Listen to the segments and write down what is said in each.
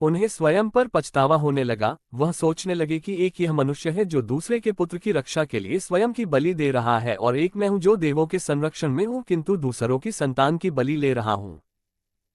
उन्हें स्वयं पर पछतावा होने लगा। वह सोचने लगे कि एक यह मनुष्य है जो दूसरे के पुत्र की रक्षा के लिए स्वयं की बलि दे रहा है, और एक मैं हूं जो देवों के संरक्षण में हूं किंतु दूसरों की संतान की बलि ले रहा हूं।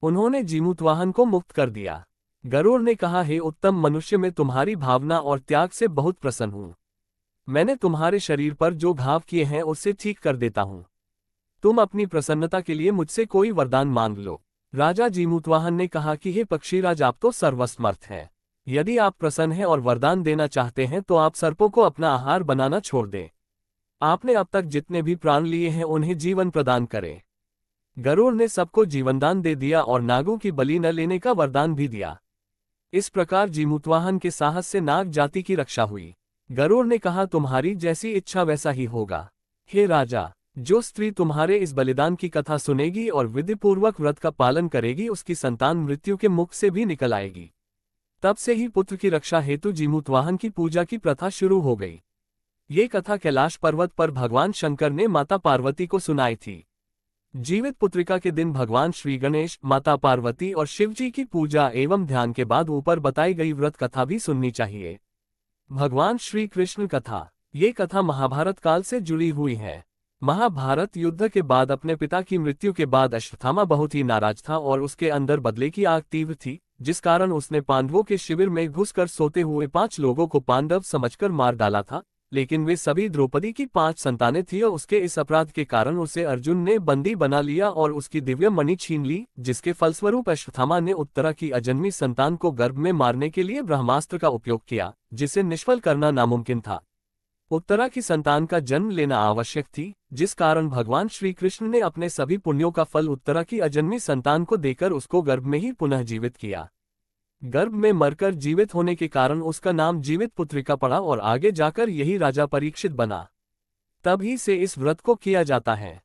उन्होंने जीमूतवाहन को मुक्त कर दिया। गरुड़ ने कहा, हे उत्तम मनुष्य, मैं तुम्हारी भावना और त्याग से बहुत प्रसन्न हूं। मैंने तुम्हारे शरीर पर जो घाव किए हैं उससे ठीक कर देता हूं। तुम अपनी प्रसन्नता के लिए मुझसे कोई वरदान मांग लो। राजा जीमूतवाहन ने कहा कि हे पक्षीराज, आप तो सर्वसमर्थ हैं। यदि आप प्रसन्न हैं और वरदान देना चाहते हैं तो आप सर्पों को अपना आहार बनाना छोड़ दें। आपने अब तक जितने भी प्राण लिए हैं उन्हें जीवन प्रदान करें। गरुड़ ने सबको जीवनदान दे दिया और नागों की बलि न लेने का वरदान भी दिया। इस प्रकार जीमूतवाहन के साहस से नाग जाति की रक्षा हुई। गरुड़ ने कहा, तुम्हारी जैसी इच्छा वैसा ही होगा। हे राजा, जो स्त्री तुम्हारे इस बलिदान की कथा सुनेगी और विधिपूर्वक व्रत का पालन करेगी उसकी संतान मृत्यु के मुख से भी निकल आएगी। तब से ही पुत्र की रक्षा हेतु जीमूतवाहन की पूजा की प्रथा शुरू हो गई। ये कथा कैलाश पर्वत पर भगवान शंकर ने माता पार्वती को सुनाई थी। जीवित पुत्रिका के दिन भगवान श्री गणेश, माता पार्वती और शिवजी की पूजा एवं ध्यान के बाद ऊपर बताई गई व्रत कथा भी सुननी चाहिए। भगवान श्री कृष्ण कथा। ये कथा महाभारत काल से जुड़ी हुई है। महाभारत युद्ध के बाद अपने पिता की मृत्यु के बाद अश्वत्थामा बहुत ही नाराज था और उसके अंदर बदले की आग तीव्र थी, जिस कारण उसने पांडवों के शिविर में घुसकर सोते हुए 5 लोगों को पांडव समझकर मार डाला था। लेकिन वे सभी द्रौपदी की 5 संतानें थीं और उसके इस अपराध के कारण उसे अर्जुन ने बंदी बना लिया और उसकी दिव्य मणि छीन ली, जिसके फलस्वरूप अश्वत्थामा ने उत्तरा की अजन्मी संतान को गर्भ में मारने के लिए ब्रह्मास्त्र का उपयोग किया, जिसे निष्फल करना नामुमकिन था। उत्तरा की संतान का जन्म लेना आवश्यक थी, जिस कारण भगवान श्री कृष्ण ने अपने सभी पुण्यों का फल उत्तरा की अजन्मी संतान को देकर उसको गर्भ में ही पुनः जीवित किया। गर्भ में मरकर जीवित होने के कारण उसका नाम जीवित पुत्रिका पड़ा और आगे जाकर यही राजा परीक्षित बना। तब ही से इस व्रत को किया जाता है।